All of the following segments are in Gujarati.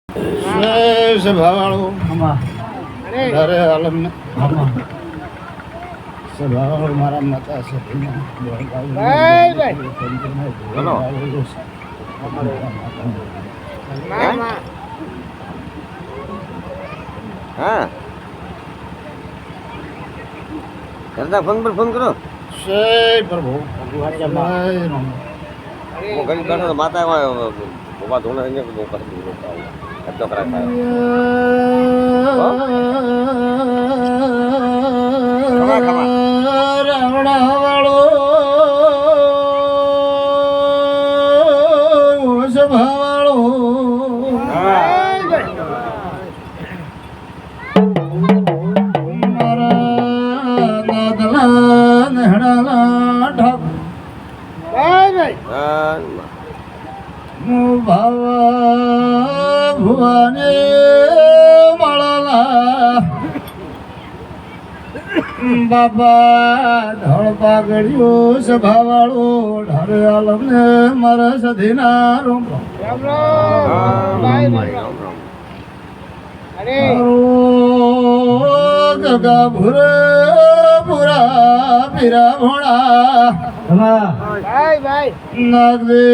સભાવાળો અરે આલમ સભાવાળો મારા માતા છે હા કરતા ફોન પર ફોન કરો જય પ્રભુ ઘણી કરો માતા બાબા ધોને એને તો કરી દીધો એટલો કરા રાવણાવાળો સભાવાળો ભુવાને મળલા બાપા ધળ પાગડ્યો સભાવાળો ઢારે આલમને મારા સધીના રોમ ગગા ભૂરે પુરા પીરા ભોળા નાગદે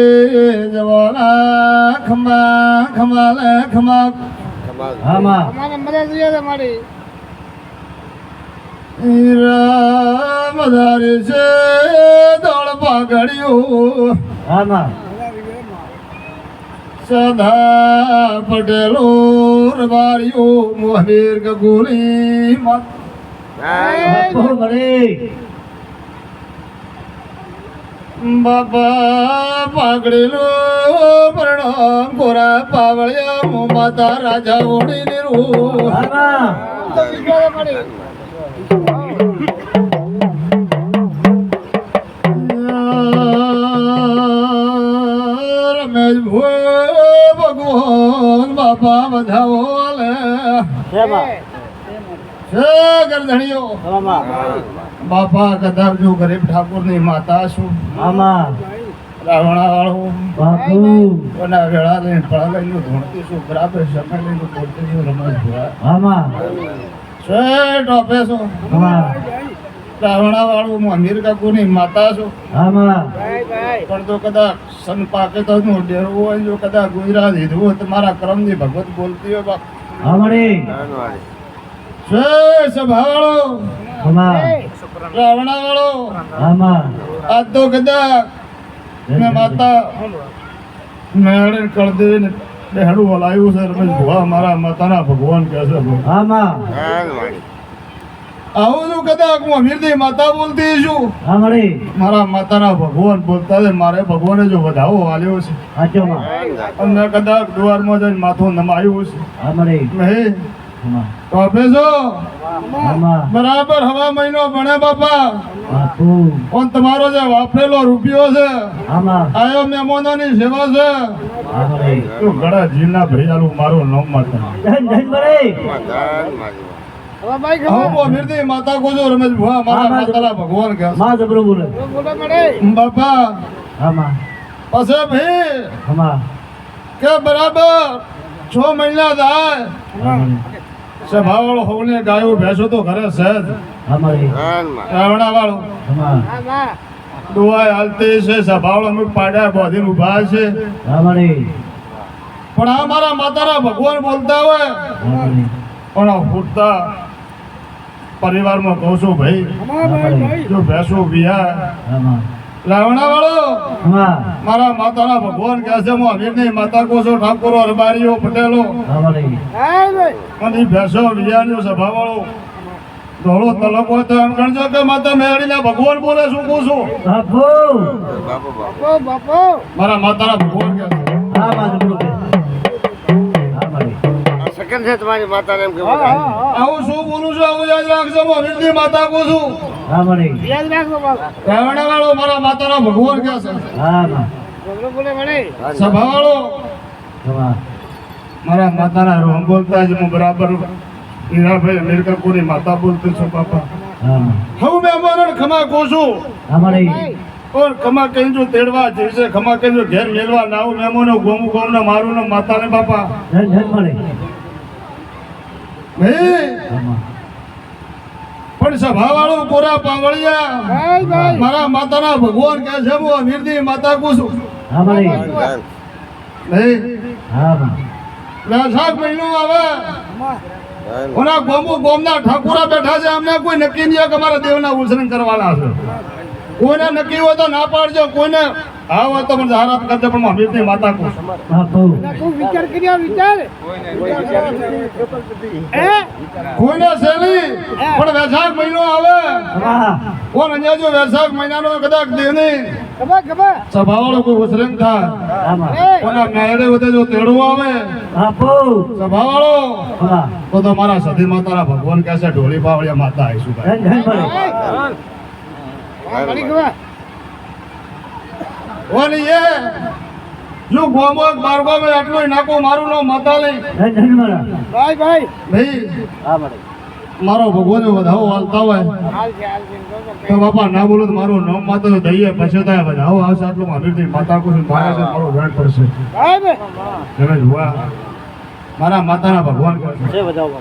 જવાના ખમા ખમાલે ખમા મધારે છે દોડ પાઘડ્યું સદા પટેલો રવારીઓ મોહબીર ગગુલી મત બાપા પાઘડેલો પ્રણામ કોરા પાવળિયા માતા રાજા ઓળી નિરૂ રમેશ ભગવાન બાપા વધાવો લે ગરધણીઓ બાપા કદાચ જો ગરીબ ઠાકોર ની માતા છું રાવણા વાળો કોના વેળા લઈને ફળા લઈને ધોણતી છું બરાબર સમય લઈને બોલતી છું રમેશ ભુવા ટોપે છો રાવણા વાળું હું અમીર કાકુ ની માતા છું પણ તો કદાચ સન પાકે તો નું ડેરવું હોય જો કદાચ ગુજરાત લીધું હોય તો મારા કર્મ ની ભગવત બોલતી હોય બાપ સભાવાળો રાવણા વાળો આજ તો કદાચ મેં માતા મેળે કળદે ને બેહડું હલાયું છે રમેશ ભુવા મારા માતાના ભગવાન કહે છે આવું છું કદાચ હું અમીરથી માતા બોલતી છું મારા માતાના ભગવાન બોલતા છે મારે ભગવાને જો વધાવો હાલ્યો છે અને કદાચ દ્વારમાં જઈને માથું નમાયું છે તો આપેજો બરાબર હવા મહિનો ભણે બાપા પણ તમારો જે વાપરેલો રૂપિયો છે આયો મહેમાનોની સેવા છે તો ઘણા જીલના ભૈયાલું મારું નામ માતા માતા કોજો રમેશ ભુવા મારા માતાના ભગવાન કે બાપા પછી ભાઈ કે બરાબર 6 મહિના થાય સભાવાળો હોને ગાયો ભેંસો તો ઘરે સહેજ રાવણા વાળો દુઆ હાલતી છે સભાવાળો અમે પાડ્યા બોધીને ઉભા છે પણ આ મારા માતાના ભગવાન બોલતા હોય પણ ફૂટતા પરિવારમાં કહું છું ભાઈ જો ભેંસો વિયા રાવણા વાળો મારા માતાના ભગવાન કહે છે હું અમીરની માતા કોસો ઠાકોરો રબારીઓ પટેલો અને ભેંસો વિયાનો સભાવાળો ધોળો તલક હોય તો એમ ગણજો કે માતા મેળીના ભગવાન બોલે શું કહું છું મારા માતાના ભગવાન કહે છે તમારી માતા એમ કેવું આવું શું બોલું છું આવું યાદ રાખજો હું અમીરની માતા કહું છું રાવણા વાળો મારા માતાના ભગવાન કહે છે સભાવાળો મારા માતાના રોમ બોલતા જ હું બરાબર હીરાભાઈ અમેરિકા કોની માતા બોલતી છું બાપા હું મહેમાન ખમા કહું છું કોણ ખમા કઈ જો તેડવા જઈશે ખમા કઈ જો ઘેર મેલવા નાવ મેમોનો ગોમુ ગોમને મારું ને માતાને બાપા ધન ધન મળે ભાઈ પણ સભાવાળો કોરા પાવળિયા મારા માતાના ભગવાન કહે છે હું અમીરદી માતા કુછું હા મળે નહીં હા માં વૈશાખ મહિનો આવે ઓના ગોમુ ગોમના ઠાકોરા બેઠા છે અમને કોઈ નક્કી નહીં કે અમારા દેવના ઉત્સર્ગ કરવાના છે કોઈને નક્કી હોય તો ના પાડજો કોઈને હા હોય તો મને જાહેરાત કરજો પણ અમીરદી માતા કુછું બાપુ વિચાર કર્યા વિચાર કોઈને શેલી પણ વૈશાખ મહિનો આવે હા કોણ અહીંયા જો વૈશાખ મહિનાનો કદાચ દેવની ખબર ખબર સભાવાળો કોઈ ઉત્સર્ગ થાય હા માં કોના મેળે વધે જો તેડવું આવે બાપુ સભાવાળો હા તો મારા સતી માતાના ભગવાન કહેશે ઢોળી પાવળિયા માતા આવીશું ભાઈ ધન ધન મળે મળી ખબર ઓલી એ જો ગોમો બારગો મે આટલું નાખો મારું નો માતા લઈ ધન ધન મળે ભાઈ ભાઈ ભાઈ હા મળે મારો ભગવાન વધાવો હાલતા હોય હાલ છે તો બાપા ના બોલો તો મારું નામ માતા તો દઈએ પછી થાય વધાવો આવશે આટલું અમીરથી માતા કુછ મારે છે મારો વેટ પડશે ભાઈ ભાઈ તમે જોવા મારા માતાના ભગવાન કહે છે બતાવો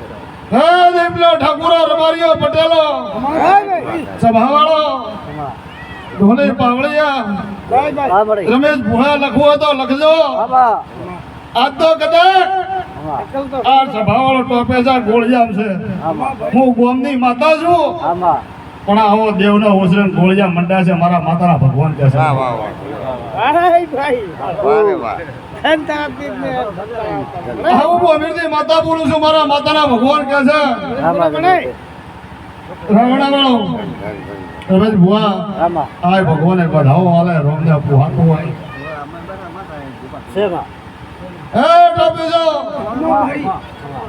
હે દેવલો ઠાકુરા રબારીઓ પટેલો ભાઈ સભાવાળો ઢોલી પાવળિયા ભાઈ ભાઈ હા મળે રમેશ ભુવા લખવું હોય તો લખજો હા માં આજ તો કદાચ અકલ તો આ સભાવાળો ટોપેજા ગોળિયામ છે હા માં હું ગોમની માતા છું હા માં પણ આવો દેવનો ઓસરણ ગોળિયા મંડ્યા છે મારા માતાના ભગવાન કહે છે વાહ વાહ વાહ ભાઈ ભાઈ વાહ રે વાહ ધનતા પીને આવું હું અમીરથી માતા બોલું છું મારા માતાના ભગવાન કહે છે હા માં રાવણાવાળો રમેશ ભુવા હા માં આય ભગવાને બધાઓ હાલે રોમને પુહાતું હોય છે માં હે ટોપેજો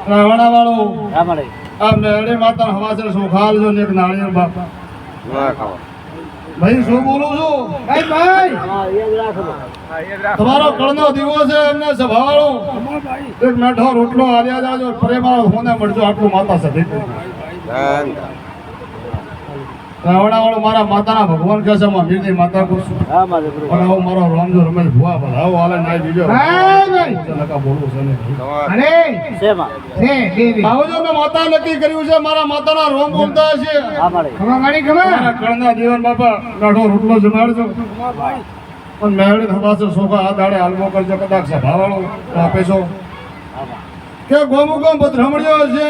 રાવણાવાળો હા મળે આ મેળી માતા હવાસર સુખાલ જો ને એક નાળિયેર બાપ વાહ ખાવા ભાઈ શું બોલું છું ભાઈ ભાઈ હા યાદ રાખો તમારો કળનો દીવો છે એમને સભાવાળો એક મેઠો રોટલો આલ્યા જાજો પ્રેમાળ હોને મળજો આટલું માતા સધી ધન રાવણાવાળો મારા માતાના ભગવાન કહે છે માં મીરની માતા કુછ હા માં ગુરુ પણ આવો મારો રામજો રમેશ ભુવા બધાઓ હાલે નાઈ બીજો ભાઈ ભાઈ નકા બોલવું છે ને તમાર અરે છે માં છે દેવી આવજો મેં માતા નક્કી કર્યું છે મારા માતાના રોમ બોલતા છે હા મળે ખબર મળી ખબર મારા કળના દીવાન બાપા ગાઢો રોટલો જમાડજો પણ મેળી હવાસર સોખા આ દાડે હાલવો કરજો કદાચ સભાવાળો તો આપે છો હા માં કે ગોમુ ગોમ ભદ્રમણ્યો છે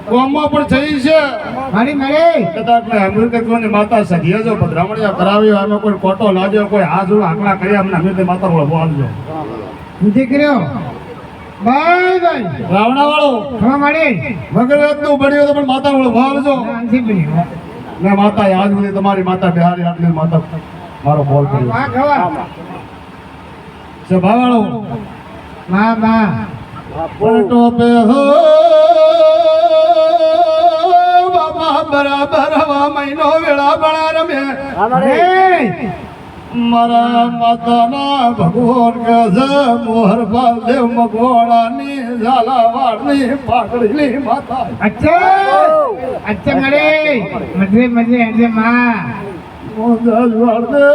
ગોમમાં પણ થઈ છે મળી મળી કદાચ ને અમીરકત્વની માતા સધીએ જો ભદ્રામણિયા કરાવ્યો આમાં કોઈ કોટો લાગ્યો કોઈ હાજુ આંકડા કર્યા અમને અમીરની માતા બોલવો આવજો બુદ્ધિ કર્યો ભાઈ ભાઈ રાવણાવાળો ખબર મળી ભગરતનું બન્યું તો પણ માતા બોલવો આવજો શાંતિ બની ને માતા યાદ સુધી તમારી માતા બિહારી આટલી માતા મારો બોલ કર્યો વાહ ખબર છે ભાવાળો માં માં પલટો પે હો બાબા બરાબર હવા મહિનો વેળા બણા રમે હા મળે મારા માતાના ભગવાન કે છે મોહર પાલ દેવ મગોળાની ઝાલાવાડની પાઘડીની માતા અચ્છા અચ્છા મળી મજરે મજરે આજે માં મોહરવાડ દે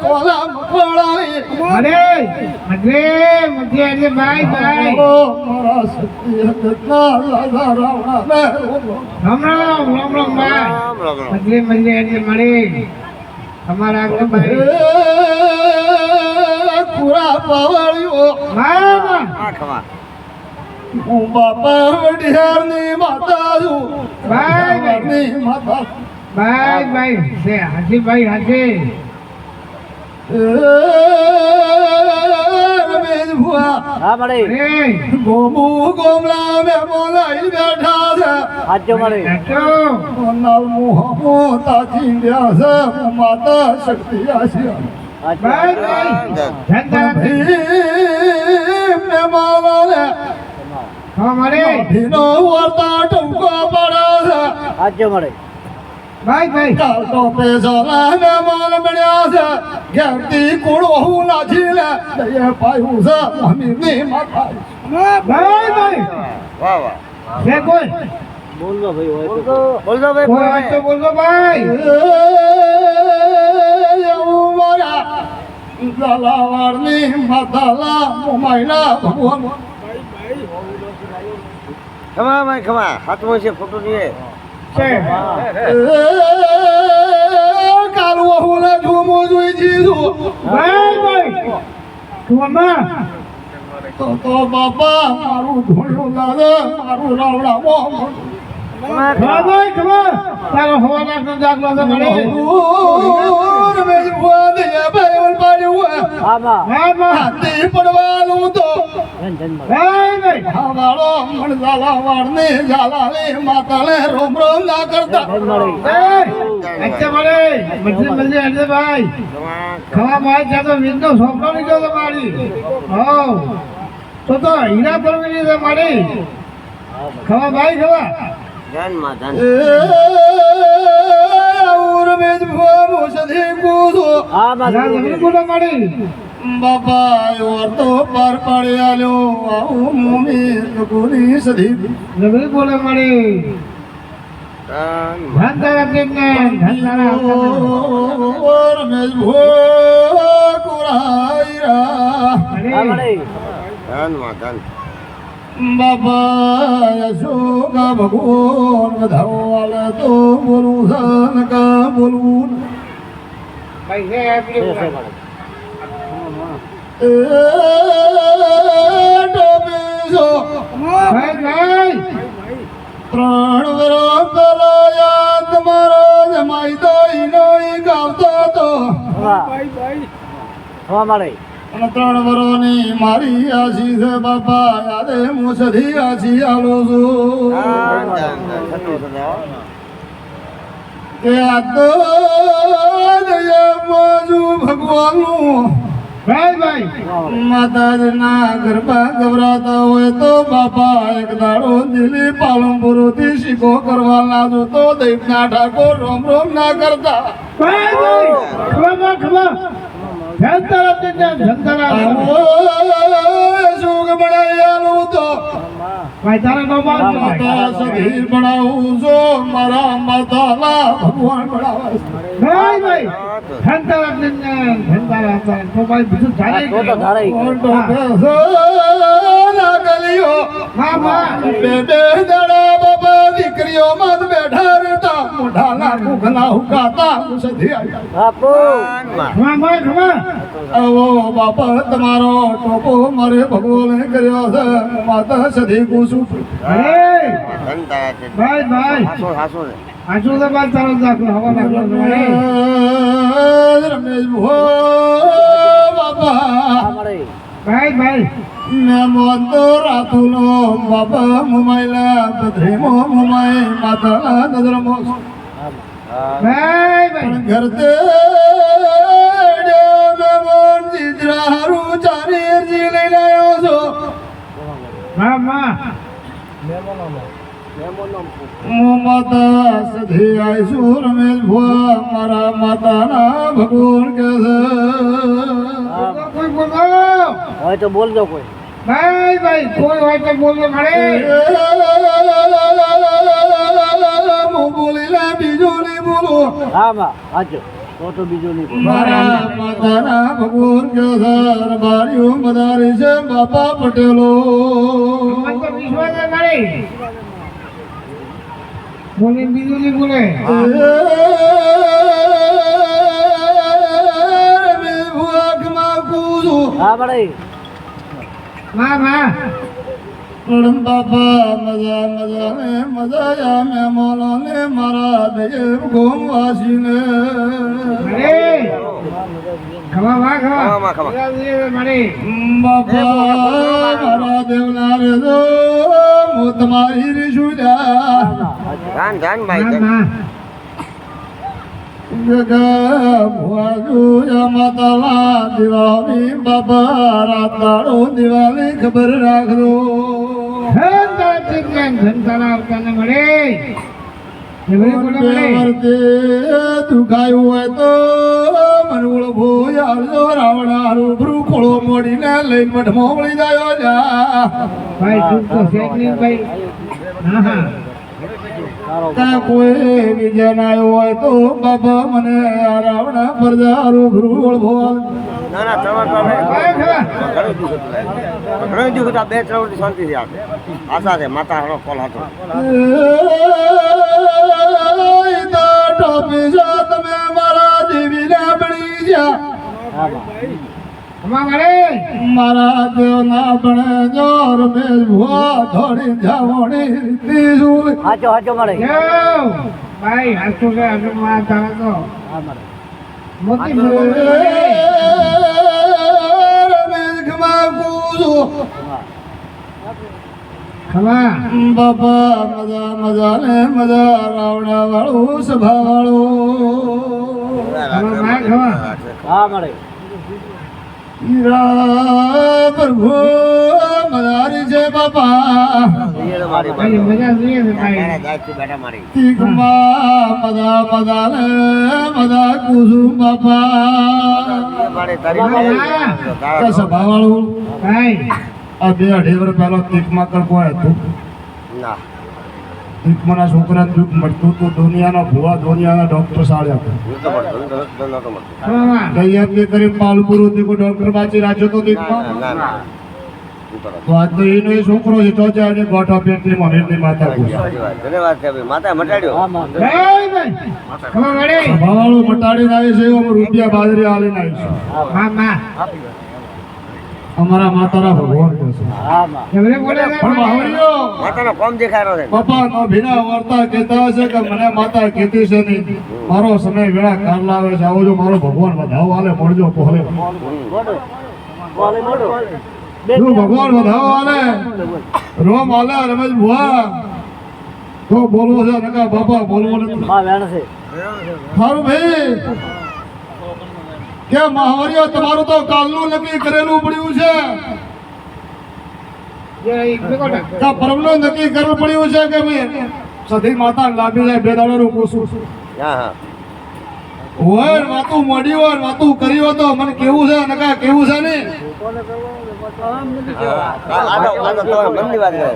કોલા મગોળાની મરે મજરે મજરે આજે ભાઈ ભાઈ મારા સત્ય જગતના રાજા રાવણા ને રામ રામ રામ રામ ભાઈ રામ રામ રામ મજરે મજરે આજે મળી તમારા આગળ ભાઈ પૂરા પાવળ્યો માં આ ખાવા હું બાપા વડિયારની માતા છું ભાઈ ભાઈ વડિયારની માતા ભાઈ ભાઈ છે હાજી ભાઈ હાજી રમેશ ભુવા હા મળે અરે ગોમુ ગોમલા મે બોલાઈ બેઠા છે હાજો મળે બેઠો નાલ મોહમો તાજી ગયા છે હું માતા શક્તિ આશી ભાઈ ભાઈ ધનતા મે માવાલે હા મળી ભીનો વર્તા ટુકો પડે છે હાજો મળે ભાઈ ભાઈ કાલ તો પેસોલા મે મોલ બન્યા છે ઘેરતી કુળો હું નાખી લે દઈએ પાયું છે અમીરની માતા ભાઈ ભાઈ વાહ વાહ છે કોઈ બોલજો ભાઈ હોય તો બોલજો કોઈ હોય તો બોલો ભાઈ મારા ઝાલાવાડની માતાલા મોમાઈના ભગવાન ખમા ભાઈ ખમા હાથમાં છે ફોટો નહીં છે કાલુ હું જોમો જોઈ જીધું ભાઈ તું અમા તો બાપા મારું ધોળ્યું લાગે મારું રાવડા ભાઈ ખબર તારો હવા નાખનો દાખલો તો મળે રમેશ ભુવા દે ભાઈ પાડ્યું આમાં ભાઈ હાથી પડવાનું તો ધન ધન મળે ભાઈ વાળો મણ ઝાલાવાડને ઝાલાલે માતાલે રોમ રોમ ના કરતા ધન મળે અચ્છા મળે મજે હરજે ભાઈ ખવા ભાઈ ત્યાં તો વિંદો છોકરો લીધો તો મારી હો તો હીરા પરવી લીધો મારી ખવા ભાઈ ખવા ધનમાં ધન રમેશ ભુવા મોસધી કૂદો આમાં જમીન બોલો મારી બાપા યોર તો પાર પાડી આલ્યો આવું મોમી ગુની સધી જમીન બોલો મારી ધન ધંધા ધંધા રમેશ ભુવા કુરાઈરા આ મળે ધનમાં ધન બાપા યશોકા ભગવાન વધાવાલે તો બોલું ધન કા બોલું ભાઈ હે આપી છે મળે ટોપીસો ભાઈ ત્રણ વરસ પેલા યાદ તમારો જમાઈ તો ઈનો ઈ ગાવતો તો હવા મળે અને 3 વરોની મારી આશી છે બાપા યાદે હું સધી આશી આલો છું કે આ તો જયમજુ ભગવાનનું ભાઈ માતાજીના ગરબા ગભરાતા હોય તો બાપા એક દાડો દિલ્હી પાલનપુરથી શીખો કરવા લાજો તો દૈવના ઠાકોર રોમ રોમ ના કરતા ભાઈ ખબર ધંધા સુખ બનાવી આલું તો ભાઈ તારા માતા સધી બનાવું છું મારા માતાના ભગવાન બનાવે ભાઈ ધંધા તો ભાઈ બીજું તો તો ધારે ગલીઓ બે દાડા બાબા દીકરીઓ મત બેઠા રહેતા મોઢાના કુખના હુકાતા સધી બાપુ આવો બાપા તમારો ટોપો મારે ભગવાને કર્યો છે માતા સધી કુસું ધન તારા ભાઈ હાસો હાસો ને આજુ તો બાદ તારો દાખલો હવા દાખલો રમેશ ભો બાપા આ મળે ભાઈ મેં મોતો રાતુલો બાપા મુમાઈલા બદ્રીમો મુમાઈ માતા નજરમો ભાઈ ઘરતે જીજરારું ચારેરજી લઈને આવ્યો છો હું માતા સધી આવીશું રમેશ ભુવા મારા માતાના ભગવાન કે છે કોઈ બોલો હોય તો બોલજો કોઈ ભાઈ કોઈ હોય તો બોલો મળે હું બોલીલા બીજું નહીં બોલું આમાં આજો તો બીજું નહીં મારા માતાના ભગવાન કે સર બારીઓ મદારી છે બાપા પટેલો વિશ્વાસ મળે બોલે બીજું નહીં બોલે ભુવાકમાં કૂદું આ મળે બાપા મજા ને મજા મેં મોલો ને મારા દેવ ગોમવાસી ને ખમા ખમા બાપા મારા દેવના રે જો હું તમારી રીશુજા ધન ધન ભાઈ ધન માતાલા દિવાળી બાપા રાત દાડો દિવાળી ખબર રાખજો દુખાયું હોય તો મનોળ ભોયાલજો રાવણા રૂબરૂ ખોળો મોડીને લઈને મઠમાં મળી જાય જા ભાઈ તું તો શેખ નહીં ભાઈ તારો કે કોઈ બીજા ના આવ્યો હોય તો બાબા મને આ રાવણા પ્રજા રૂબરૂ ઓળખો. ના ના તમારે ભાઈ ખરા ઘણું દુઃખ હતા. 2-3 વર્ષથી શાંતિથી આવે આશા છે માતા હરો કોલ હતો તમે મારા દેવી લાબણી જા હા બા ખમા મળે મારા દેવ ના બને જો રમેશ ભુવા થોડી જાવણી રીતી હાચો હાચો મળે જાઓ ભાઈ હાસુ કે હાસુ માં તારા તો હા મળે મોતી રમેશ ખમા કૂદો ખમા બાપા મજા મજા ને મજા રાવણા વાળું સભા વાળું હા મળે હીરા પ્રભુ મદારી છે બાપા મારી ભાઈ મજા જોઈએ છે ભાઈ બેઠા મારી તીખમાં મદા મદા ને મદા કુસુમ બાપા મારી તારી કે સભા વાળું ભાઈ આ 2-2.5 વર્ષ પહેલો તીખમાં કરકો હતું ના તીખમાના છોકરાને દુઃખ મળતું તો દુનિયાનો ભુવા દુનિયાના ડોક્ટર સાળ્યા હતા નતો મળતો ખમા કઈ એમ કે કરી પાલપુરું થી કોઈ ડોક્ટર બાજી રાખ્યો તો તીખમાં ના ના તો આજ તો એનો એ છોકરો છે ચોચા અને ગોઠા પેટની મહેરની માતા પૂછે ધન્યવાદ છે ભાઈ માતા મટાડ્યો હા મળે ભાઈ ખમા મળે સભાવાળું મટાડીને આવી છે અમે રૂપિયા બાજરી આલીને આવી છે હા માં અમારા માતાના ભગવાન કહે છે હા માં જબરે બોલે પણ બાવળીઓ માતાનો કોમ દેખાડો છે પપ્પા નો ભીના વાર્તા કહેતા હશે કે મને માતા કીધી છે નહીં મારો સમય વેળા કાલ લાવે છે આવો જો મારો ભગવાન વધાવો આલે મળજો પોહલે મોડો બોલે મોડો જો ભગવાન વધાવો આલે રોમ આલે રમેશ ભુવા તો બોલવો છે નકા બાપા બોલવો નથી માં વેણ છે સારું ભાઈ કે મહાવરીઓ તમારું તો કાલનું નક્કી કરેલું પડ્યું છે જે એક બેકોટા કે પરમનું નક્કી કરેલું પડ્યું છે કે ભાઈ સધી માતા લાભી જાય 2 દાડાનું પૂછું હા હા હોય વાતું મોડી હોય વાતું કરી હોય તો મને કેવું છે નકા કેવું છે ને આ તો મનની વાત કરે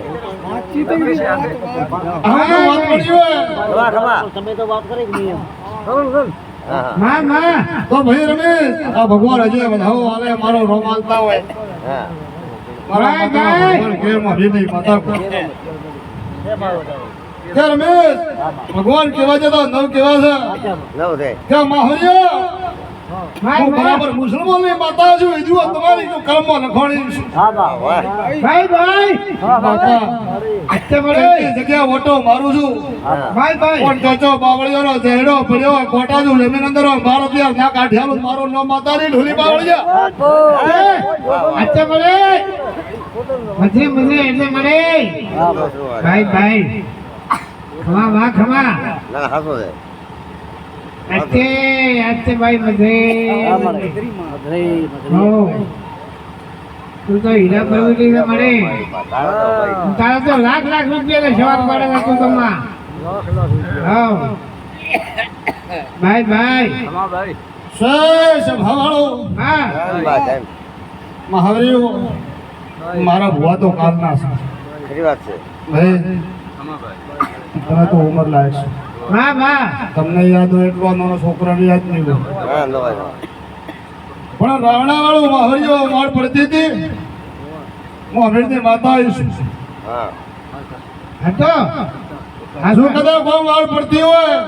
આ તો વાત પડી હોય ખમા ખમા તમે તો વાત કરી જ નહીં હા હા માં માં તો ભાઈ રમેશ આ ભગવાન હજી વધાવો આલે મારો રોમાલતા હોય હા મારા માતાના ભગવાન ઘેરમાં ભીની માતા કે રમેશ ભગવાન કેવા છે તો નવ કેવા છે નવ છે કે માહરિયા માં હું બરાબર મુસલમાનની માતા છું હજુ તમારી જો કર્મમાં લખવાની છું હા બા વાહ ભાઈ ભાઈ માતા અચ્છા મળે એ જગ્યા ઓટો મારું છું હા ભાઈ ભાઈ કોણ કચો બાવળિયાનો ચહેરો પડ્યો કોટા જો જમીન અંદર બાર અત્યાર ના કાઢ્યાલું મારું નો માતાની ઢોલી બાવળિયા અચ્છા મળે મજે મજે એટલે મળે હા બા ભાઈ ભાઈ ખમા માં ખમા ના હાસો છે અચ્છે અચ્છે ભાઈ મજે હા મળે મધરે હો તું તો હીરા પરવડી છે મળે તારા તો લાખ લાખ રૂપિયા સવાર પડે છે તું તમા હા ભાઈ ભાઈ શેષ ભવાળો હા મહાવરીઓ મારા ભુવા તો કાલના છે ખરી વાત છે ભાઈ તમે તો ઉંમર લાયક છો હા હા તમને યાદ હોય એટલો નાનો છોકરાને યાદ નહીં હોય હા નવાય પણ રાવણા વાળું મહાવરીઓ માર પડતી હતી હું અમીરની માતા આવીશું હા હતો શું કદાચ બહુ માર પડતી હોય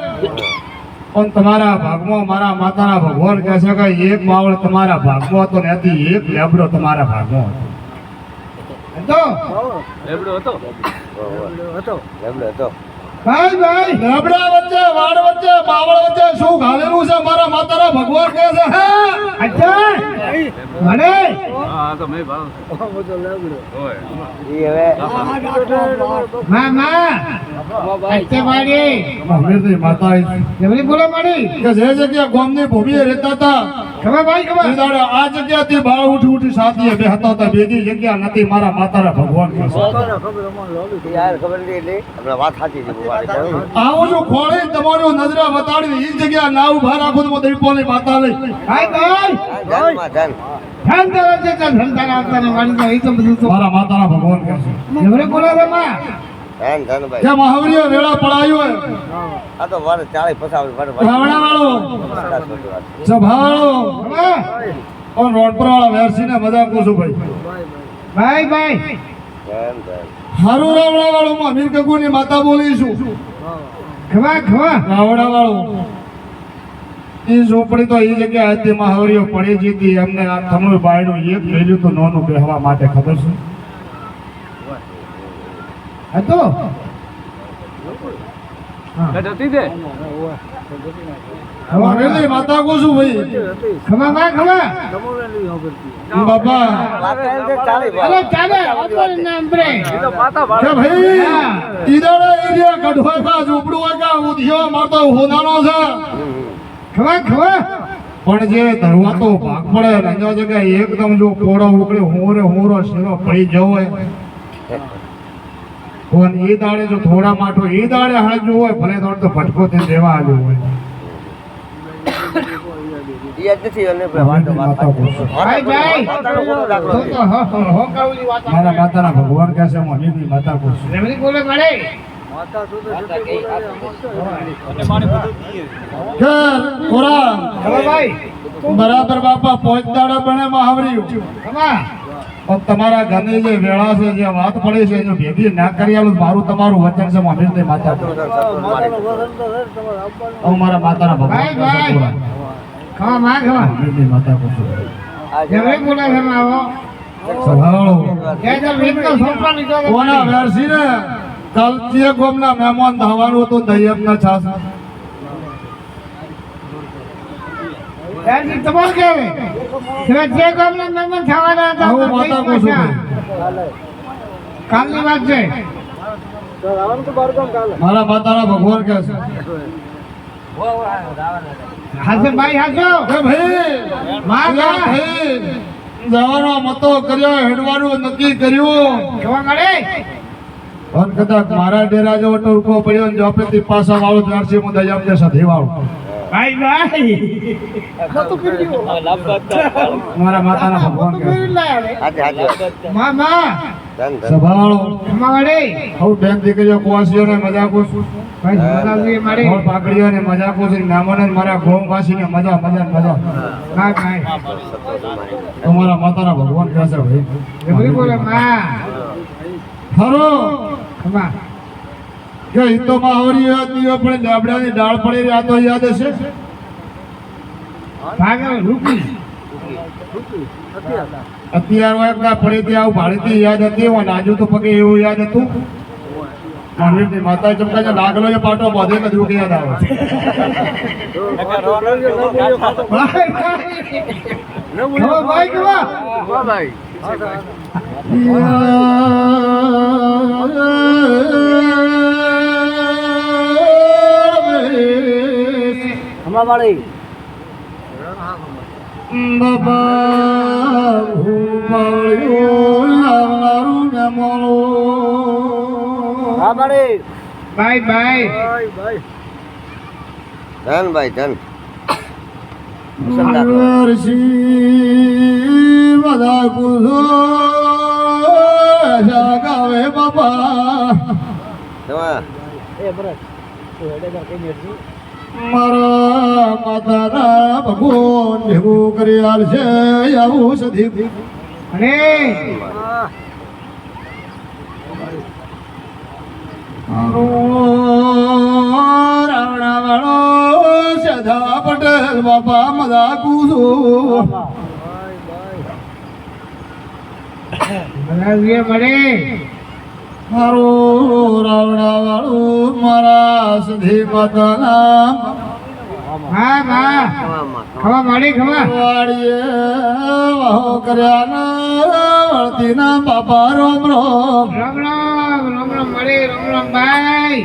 પણ તમારા ભાગમાં મારા માતાના ભગવાન કહે છે કે એક માવળ તમારા ભાગમાં હતો ને એથી એક લેબડો તમારા ભાગમાં હતો હતો એમને હતો ભાઈ ભાઈ લેબડા વચ્ચે વાડ વચ્ચે બાવળ વચ્ચે શું ઘાલેલું છે મારા માતાના ભગવાન કહે છે હે અચ્છા મળે ઈ હવે માં માં અચ્છા મારી અમીરની માતા આવીશું જબરી બોલો મારી કે જે જગ્યા ગામની ભૂમિએ રહેતા હતા ખબર ભાઈ એ ખબર દાડે આ જગ્યાથી બાળ ઉઠી ઉઠી સાથીએ બે હતા બીજી જગ્યા નથી મારા માતાના ભગવાન કહે છે યાર ખબર નથી એટલે હમણાં વાત સાચી છે બુવારી આવું છું ખોળી તમારું નજરા બતાડી એ જગ્યા ના ઉભા રાખો તો દઈપોની માતા લઈ ભાઈ ભાઈ ધનમાં ધન ધન તારા છે ધન તારા આવતા ને મારી તો એ તો બધું તો મારા માતાના ભગવાન કહે છે જબરી બોલો રે માં ધનભાઈ કે મહાવરીઓ વેળા પડાયો હે આ તો વાર 40 50 વાર રાવણા વાળો સભા વાળો ઓન રોડ પર વાળા વેરસી ને મજાક પૂછું ભાઈ ભાઈ હારું રાવણા વાળો માં અમીર કગુ ની માતા બોલીશું ખવા રાવણા વાળો ઈ ઝોપડી તો ઈ જગ્યાએ હતી મહાવરીઓ પડી જીતી એમને આ થમણું બાયડું એક મેલ્યું તો નોનું બેહવા માટે ખબર છે હતો હવેલી માતા કો છું ભાઈ ખવા બાપા અરે ચાલે ઓતોર નામ બ્રે કે ભાઈ ઈદાડા એરિયા ગઢવા કા ઝૂપડું હોય કા ઉધ્યો મારતો હોનાનો છે ખવા પણ જે ધરવાતો ભાગ પડે રંજા જગ્યાએ એકદમ જો પોળો ઉકળે હોરો શેરો પડી જવો હોય કોણ એ દાડે જો થોડા માટો એ દાડે હાજુ હોય ભલે થોડ તો ભટકો તે દેવા આવ્યો હોય માતા પૂછો. ભાઈ તો હો કાવલી વાત મારા માતાના ભગવાન કહે છે હું હમીની માતા પૂછું રેમલી બોલે મળે કે ખોરા ખવા ભાઈ બરાબર બાપા પહોંચદાડા બને મહાવરી ખવા પણ તમારા ઘરની જે વેળા છે જે વાત પડી છે જો ભેગી ના કરી આલું મારું તમારું વચન છે મમ્મી માતા હું મારા માતાના ભાઈ ભગવાન ખવા મમ્મીની માતા પૂછું રેમલી બોલે ખવા આવો સભાળો કે તો વીક તો સોપા લીધો તો કોના વેરસી ને કાલથી ગોમના મહેમાન ધાવાનું હતું દૈયતના છાસ યાર તમાર કેવે તમે જે ગામના મહેમાન થવાના હતા હું માતા પૂછું કાલની વાત છે મારા માતાના ભગવાન કહે છે હાસે ભાઈ હાસો કે ભાઈ ભાઈ જવાનો મતો કર્યો હેડવાનું નક્કી કર્યું ખવા મળે પણ કદાચ મારા ડેરા જેવો ટૂંકો પડ્યો ને જો આપણે પાછા વાળો ત્યારથી હું દયામ જે સાથે વાળું ભાઈ મારા માતાના ભગવાન કહે છે મામા સભાળો મળે હું બેન દીકરીઓ કુવાસીઓને મજાક છું ભાઈ મનાવી મળે મોર પાકડીઓને મજાક છું નામોને મારા ગોમ વાસીને મજા ભાઈ તો મારા માતાના ભગવાન કહે છે ભાઈ રેમલી બોલે માં ખરો ખવા કે ઈ તો મહાવરી યાદ નહીં પણ લેબડાની ડાળ પડી રહી આ તો યાદ હશે ભાગે રૂકી અત્યારે એક ના પડી ત્યાં ભાડેથી યાદ હતી હું નાજુ તો પગે એવું યાદ હતું મહાવીરની માતા ચમકા છે લાગલો એ પાટો બાંધે કે દુઃખ યાદ આવે ભાઈ ખવા હમણાં વાળી બાબા લાવનારું ને મોલો હા વાળી ભાઈ ધન વર્ષી બધા કુસો ગાવે બાપા એ બરાબર મારા માતાના ભગવાન ભેગું કરી હાલ છે આવું સધી અને રાવણા વાળો સદા પટેલ બાપા મજા કુશું મનાવી મળે મારું રાવણા વાળું મારા સધી માતાના હા ખવા મળે ખવા વાડીએ વાહો કર્યા વળતી ના બાપા રોમ રોમ રામ રામ મળે રામ ભાઈ